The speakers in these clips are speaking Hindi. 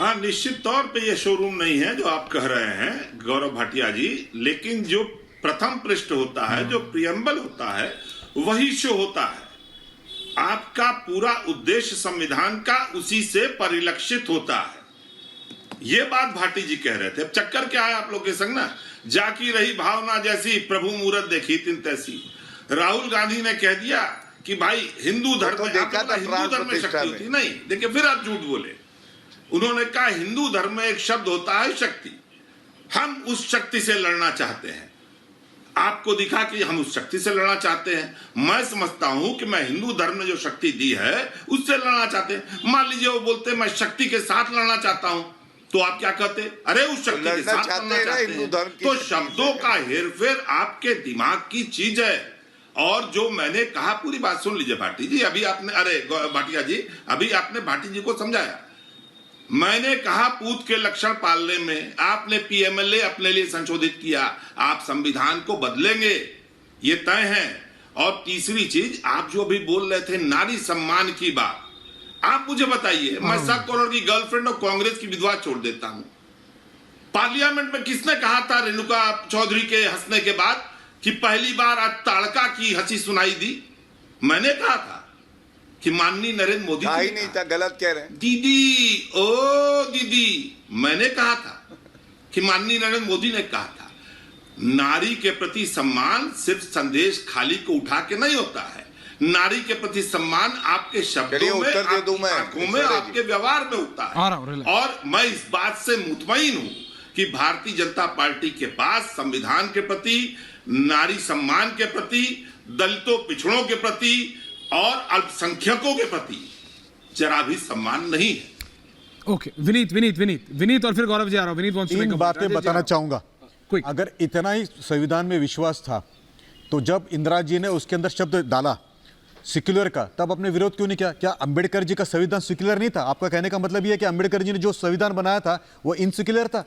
हाँ, निश्चित तौर पे ये शोरूम नहीं है जो आप कह रहे हैं गौरव भाटिया जी, लेकिन जो प्रथम पृष्ठ होता है, जो प्रियम्बल होता है, वही शो होता है। आपका पूरा उद्देश्य संविधान का उसी से परिलक्षित होता है। ये बात भाटी जी कह रहे थे। अब चक्कर क्या है आप लोग के संग ना, जाकी रही भावना जैसी प्रभु मूरत देखी तिन तैसी। राहुल गांधी ने कह दिया कि भाई हिंदू धर्म में शक्ति होती नहीं। देखिए फिर आप झूठ बोले। उन्होंने कहा हिंदू धर्म में एक शब्द होता है शक्ति, हम उस शक्ति से लड़ना चाहते हैं। आपको दिखा कि हम उस शक्ति से लड़ना चाहते हैं। मैं समझता हूं कि मैं हिंदू धर्म ने जो शक्ति दी है उससे लड़ना चाहते हैं। मान लीजिए वो बोलते मैं शक्ति के साथ लड़ना चाहता हूं, तो आप क्या कहते? अरे उस शक्ति के साथ लड़ना चाहते हैं। तो शब्दों का हेरफेर आपके दिमाग की चीज है। और जो मैंने कहा, पूरी बात सुन लीजिए भाटी जी। अभी आपने, अरे भाटिया जी, अभी आपने भाटी जी को समझाया। मैंने कहा पूत के लक्षण पालने में आपने पीएमएलए अपने लिए संशोधित किया, आप संविधान को बदलेंगे, ये तय है। और तीसरी चीज, आप जो भी बोल रहे थे नारी सम्मान की बात, आप मुझे बताइए, मैं 7 करोड़ की गर्लफ्रेंड और कांग्रेस की विधवा छोड़ देता हूं। पार्लियामेंट में किसने कहा था रेणुका चौधरी के हंसने के बाद कि पहली बार आज ताड़का की हंसी सुनाई दी? मैंने कहा था कि माननीय नरेंद्र मोदी ही नहीं था, गलत कह रहे हैं दीदी। ओ दीदी, मैंने कहा था कि माननीय नरेंद्र मोदी ने कहा था नारी के प्रति सम्मान सिर्फ संदेश खाली को उठा के नहीं होता है। नारी के प्रति सम्मान आपके शब्दों में, आपकी आंखों में, आपके व्यवहार में होता है। और मैं इस बात से मुतमईन हूं कि भारतीय जनता पार्टी के पास संविधान के प्रति, नारी सम्मान के प्रति, दलितों पिछड़ों के प्रति और अल्पसंख्यकों के प्रति जरा भी सम्मान नहीं है। ओके, विनीत और फिर गौरव जी आ रहा हूं। विनीत तीन बातें बताना चाहूंगा। अगर इतना ही संविधान में विश्वास था तो जब इंदिरा जी ने उसके अंदर शब्द डाला सेक्युलर का, तब आपने विरोध क्यों नहीं किया? क्या अंबेडकर जी का संविधान सेक्युलर नहीं था? आपका कहने का मतलब यह है कि अंबेडकर जी ने जो संविधान बनाया था वो इनसेक्युलर था?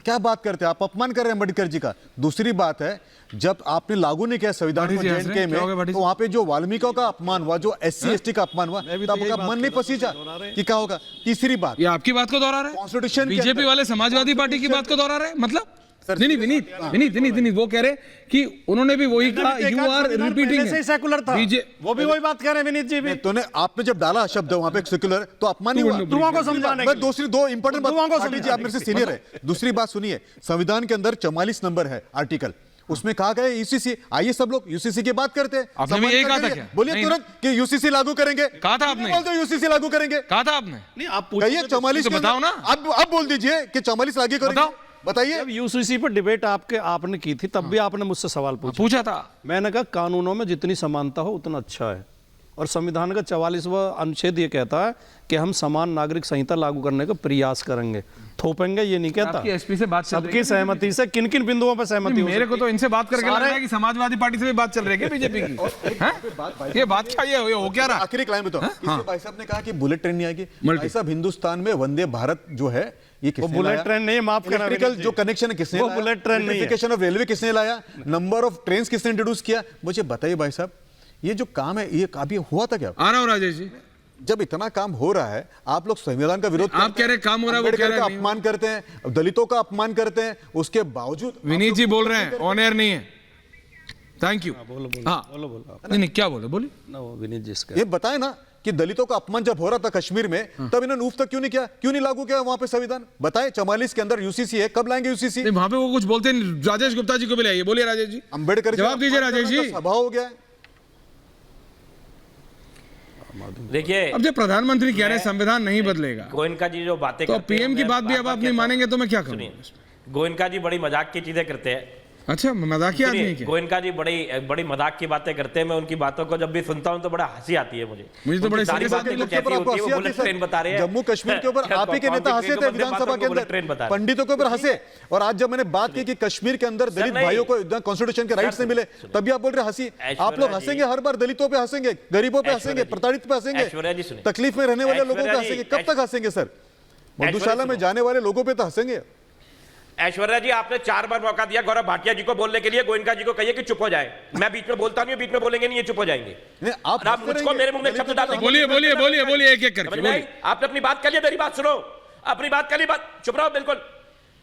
क्या बात करते हैं आप, अपमान कर रहे हैं अंबेडकर जी का। दूसरी बात है, जब आपने लागू नहीं किया संविधान को जेएनके में, तो वहां पे जो वाल्मीकियों का अपमान हुआ, जो SC ST का अपमान हुआ, तब आपका मन नहीं पसीजा कि क्या होगा। तीसरी बात, ये आपकी बात को दोहरा रहे हैं, कॉन्स्टिट्यूशन बीजेपी वाले समाजवादी पार्टी की बात को दोहरा रहे हैं। मतलब नहीं, विनीत वो कह रहे कि उन्होंने भी वही कहा, यू आर रिपीटिंग, सेकुलर था, वो भी वही बात कह रहे हैं। विनीत जी भी तूने, आपने जब डाला शब्द वहां पे सेकुलर, तो अपमान नहीं हुआ? दुआ को समझाने के लिए। दूसरी दो इंपॉर्टेंट बात जी, आप मेरे से सीनियर है। दूसरी बात सुनिए, संविधान के अंदर 44 नंबर है आर्टिकल, उसमें कहा गया यूसीसी। आइए सब लोग यूसीसी की बात करते हैं। आपने भी यही कहा था क्या? बोलिए तुरंत कि यूसीसी लागू करेंगे। कहा था आपने? बोल दो यूसीसी लागू करेंगे। कहा था आपने? नहीं, आप कहिए 44 बताओ ना। अब बोल दीजिए कि 44 लागू करेंगे। बताइए। जब यूसीसी पर डिबेट आपने की थी, तब भी आपने मुझसे सवाल पूछा था। मैंने कहा कानूनों में जितनी समानता हो उतना अच्छा है। और संविधान का 44वां अनुच्छेद ये कहता है कि हम समान नागरिक संहिता लागू करने का प्रयास करेंगे, थोपेंगे ये नहीं कहता। आपकी एसपी से बात चल रही है, सबकी सहमति से किन किन बिंदुओं पर सहमति? मेरे को तो इनसे बात करके लग रहा है कि समाजवादी पार्टी से भी बात चल रही है बीजेपी की। ये बात क्या, ये हो क्या रहा? आखिरी क्लाइम बताओ। भाई साहब ने कहा कि बुलेट ट्रेन नहीं आएगी। भाई साहब, हिंदुस्तान में वंदे भारत जो है, ये किसने लाया? बुलेट ट्रेन नहीं, माफ करना, इलेक्ट्रिकल जो कनेक्शन है किसने लाया? बुलेट ट्रेन नहीं है। इलेक्ट्रिफिकेशन ऑफ रेलवे किसने लाया? नंबर ऑफ ट्रेन्स किसने इंट्रोड्यूस किया? मुझे बताइए भाई साहब, ये जो काम है ये अभी हुआ था क्या? आ रहा हूं राजेश जी। जब इतना काम हो रहा है, आप लोग संविधान का विरोध, आप कह रहे काम हो रहा है, वो कह रहे हैं अपमान करते हैं, दलितों का अपमान करते हैं, उसके बावजूद विनीत जी बोल रहे हैं ऑन एयर नहीं है। Thank you. बोलो नहीं, क्या बोले विनीत जी, ये बताए ना कि दलितों का अपमान जब हो रहा था कश्मीर में, तब इन्होंने ऊफ तक क्यों नहीं किया, क्यों नहीं लागू किया वहां पे संविधान? बताए 44 के अंदर यूसीसी है, कब लाएंगे यूसीसी? वहां पे वो कुछ बोलते हैं, राजेश गुप्ता जी को भी लाइए। बोलिए राजेश जी, अंबेडकर जवाब दीजिए राजेश जी। सभा हो गया है। देखिए, अब जब प्रधानमंत्री कह रहे हैं संविधान नहीं बदलेगा, गोयनका जी जो बातें तो पीएम की बात भी अब आप नहीं मानेंगे तो मैं क्या करूं? गोयनका जी बड़ी मजाक की चीजें करते हैं। अच्छा, मजाकिया आदमी है? गोयनका जी बड़ी मजाक की बातें करते हैं। मैं उनकी बातों को जब भी सुनता हूं तो बड़ा हंसी आती है मुझे तो बड़े सारी बातें कुछ ऐसी होती है, वो बुलेट ट्रेन बता रहे हैं। जम्मू कश्मीर के ऊपर आप ही के नेता हंसे थे विधानसभा के अंदर, पंडितों के ऊपर हंसे। और आज जब मैंने बात की कि कश्मीर के अंदर दलित भाइयों को कॉन्स्टिट्यूशन के राइट्स नहीं मिले, तभी आप बोल रहे हंसी। आप लोग हंसेंगे हर बार, दलितों पे हंसेंगे, गरीबों पे हंसेंगे, प्रताड़ित पे हंसेंगे, तकलीफ में रहने वाले लोगों पे हंसेंगे। कब तक हंसेंगे सर? मधुशाला में जाने वाले लोगों पे तो हंसेंगे। ऐश्वर्या जी, आपने 4 बार मौका दिया गौरव भाटिया जी को बोलने के लिए। गोयनका जी को कहिए कि चुप हो जाए। मैं बीच में बोलता नहीं, बीच में बोलेंगे नहीं, ये चुप हो जाएंगे। आप मुझको मेरे मुंह में शब्द डाल देंगे। बोलिए एक एक करके। आपने अपनी बात कर लिया, मेरी बात सुनो। अपनी बात कल ही बात, चुप रहो बिल्कुल।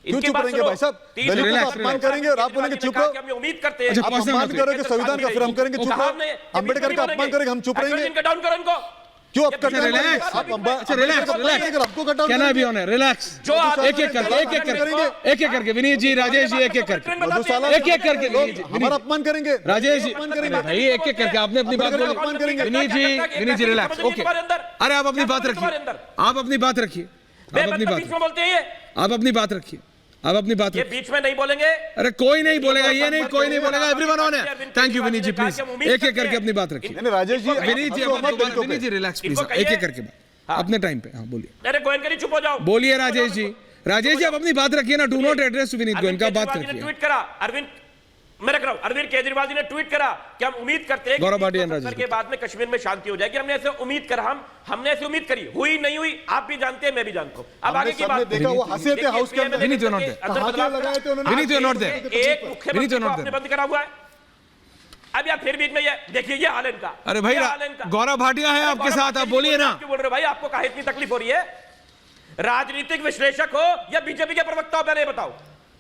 क्यों चुप रहेंगे भाई साहब? दलितों का अपमान करेंगे और आप बोलेंगे चुप रहो? हम उम्मीद करते हैं आप अपमान करोगे संविधान का, फिर हम करेंगे चुप रहो? अंबेडकर का अपमान करेंगे, हम चुप रहेंगे? इनका डाउन करो इनको। क्यों आप करते हैं? रिलैक्स, आप रिलैक्स, आपको कट डाउन क्या ना भी होना है, रिलैक्स, जो आप- एक एक करके विनीत जी, राजेश जी, एक एक करके, मधुशाला एक एक करके विनीत जी, हमारा अपमान करेंगे, राजेश जी, अपमान करेंगे भाई एक एक करके आपने अपनी बात अंबेडकर का बोली। अपमान करेंगे। Vineet ji relax, okay. अरे आप अपनी बात रखिए, आप अपनी बात रखिए, आप अपनी बात बीच में बोलते हैं ये, आप अपनी बात रखिए, आप अपनी बात ये रखिए। बीच में नहीं बोलेंगे। अरे कोई नहीं बोलेगा, ये नहीं, कोई नहीं बोलेगा, एवरीवन ऑन है। Thank you Vineet ji, please एक एक करके अपनी बात रखिए। नहीं राजेश जी, विनीत जी, विनीत जी रिलैक्स प्लीज, इनको एक कहिए। एक करके बात अपने टाइम पे। हाँ बोलिए, अरे गोयनका जी चुप हो जाओ। बोलिए राजेश जी, राजेश जी आप अपनी बात रखिए ना, do not address Vineet Goenka, बात केजरीवाल जी ने रखिए। ट्वीट करा, मैं रख रहा हूं, अरविंद केजरीवाल जी ने ट्वीट करा कि हम उम्मीद करते हैं कि गौरव भाटिया, 170 के बाद में कश्मीर में शांति हो जाएगी। हमने ऐसे उम्मीद करा, हमने ऐसे उम्मीद करी, हुई नहीं हुई आप भी जानते हैं, मैं भी जानता हूं। अब आगे की हमने बात देखा वो हंसे थे हाउस के अंदर, विनीत यू नॉट देयर, हाथ लगाए थे उन्होंने, विनीत यू नॉट देयर, एक विनीत मुख्यमंत्री यू को नॉट आपने देयर। बंद करा हुआ है। अब यार फिर बीच में ये देखिए, ये हाल है इनका। अरे भाई ये हाल है इनका। गौरव भाटिया है आपके साथ, आप बोलिए ना। क्यों बोल रहे हो भाई, आपको काहे इतनी तकलीफ हो रही है? राजनीतिक विश्लेषक हो या बीजेपी के प्रवक्ता हो, पहले ये बताओ।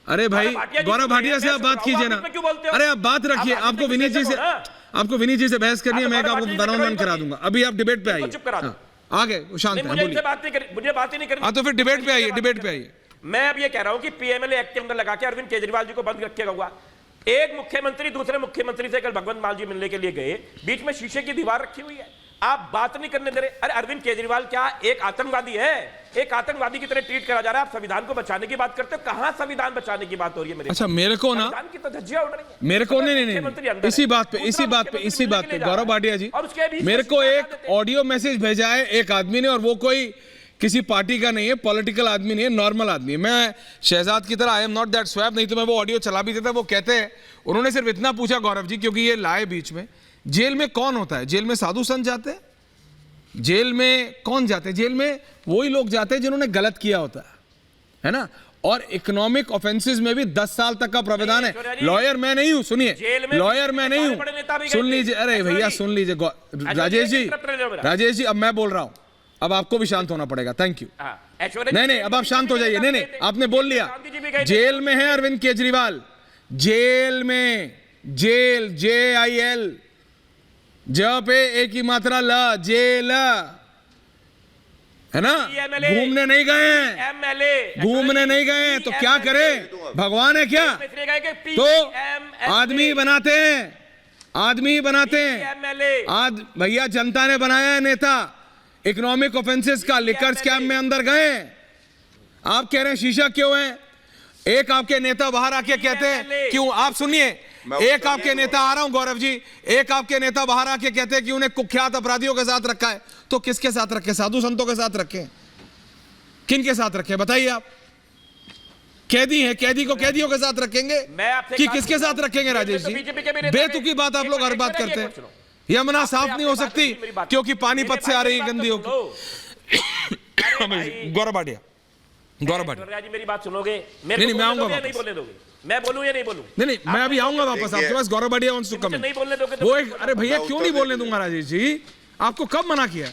अरे भाई गौरव भाटिया से आप बात कीजिए ना। क्यों बोलते हो? अरे आप बात रखिए, आपको विनीत जी से, आपको विनीत जी से बहस करनी है, मैं आपको वन करा दूंगा। अभी आप डिबेट पे आइए, चुप करा दो। हाँ, आगे शांत है, मुझे इनसे बोलिए। बात नहीं करी, मुझे बात ही नहीं करनी। हाँ तो फिर डिबेट पे आइए, डिबेट पे आइए। मैं अब ये कह रहा हूं कि पीएमएलए एक्ट के अंदर लगा के अरविंद केजरीवाल जी को बंद रखेगा हुआ। एक मुख्यमंत्री दूसरे मुख्यमंत्री से कल भगवंत मान जी मिलने के लिए गए, बीच में शीशे की दीवार रखी हुई है, आप बात नहीं करने दे रहे। अरे अरविंद केजरीवाल क्या एक आतंकवादी है? एक आतंकवादी की तरह ट्रीट करा जा रहा है। आप संविधान को बचाने की बात करते हो, कहां संविधान बचाने की बात हो रही है? मेरे अच्छा मेरे को ना, संविधान की तो धज्जियां उड़ रही हैं। मेरे को नहीं मुख्यमंत्री अंदर इसी है, बात पे, दूसरा इसी बात पे, मुख्यमंत्री इसी बात मिलने पे के लिए जा गौरव रहा है। भाटिया जी, और उसके बीच मेरे में को शीशा एक लगा देते हैं। ऑडियो मैसेज भेजा है एक आदमी ने, और वो कोई किसी पार्टी का नहीं है, पॉलिटिकल आदमी नहीं है, नॉर्मल आदमी है। मैं शहजाद की तरह I am not that swap, नहीं तो मैं वो ऑडियो चला भी देता। वो कहते हैं, उन्होंने सिर्फ इतना पूछा गौरव जी, क्योंकि ये लाए बीच में, जेल में कौन होता है? जेल में साधु संत जाते हैं? जेल में कौन जाते हैं? जेल में वही लोग जाते हैं जिन्होंने गलत किया होता है ना। और इकोनॉमिक ऑफेंसेस में भी 10 साल तक का प्रावधान है। लॉयर मैं नहीं हूं, सुनिए, लॉयर मैं नहीं हूं, सुन लीजिए। अरे भैया सुन लीजिए राजेश जी, राजेश जी अब मैं बोल रहा हूं, अब आपको भी शांत होना पड़ेगा। Thank you. नहीं, अब आप शांत हो जाइए। नहीं, आपने बोल लिया। जेल में है अरविंद केजरीवाल, जेल में, जेल, JIL, ज पे एक ही मात्रा ल, जेल है ना। घूमने नहीं गए हैं, एमएलए घूमने नहीं गए हैं, तो क्या करें? भगवान है क्या? तो आदमी बनाते हैं, आदमी बनाते हैं। भैया जनता ने बनाया है नेता। इकोनॉमिक ऑफेंसेस का लिकर स्कैम में अंदर गए। आप कह रहे हैं शीशा क्यों है? एक आपके नेता बाहर आके कहते हैं, क्यों? आप सुनिए, एक आपके नेता, आ रहा हूं गौरव जी, एक आपके नेता बाहर आके कहते हैं कि उन्हें कुख्यात अपराधियों के साथ रखा है। तो किसके साथ रखे? साधु संतों के साथ रखे? किन के साथ रखे बताइए आप? कैदी है, कैदी को कैदियों के साथ रखेंगे कि किसके साथ रखेंगे? राजेश जी, बेतुकी बात आप लोग हर बात करते हैं। यमुना साफ नहीं हो सकती क्योंकि पानीपत से आ रही है गंदी होकर। गौरव भाटिया, गौरव भाटिया जी मेरी बात सुनोगे? नहीं, मैं आऊंगा नहीं बोलने दोगे? मैं बोलूं या नहीं बोलूं? नहीं, मैं अभी आऊंगा वापस आपके पास। Gaurav Bhatia wants to come. नहीं बोलने दोगे तो वो एक, अरे भैया क्यों नहीं बोलने दूंगा राजेश जी? आपको कब मना किया?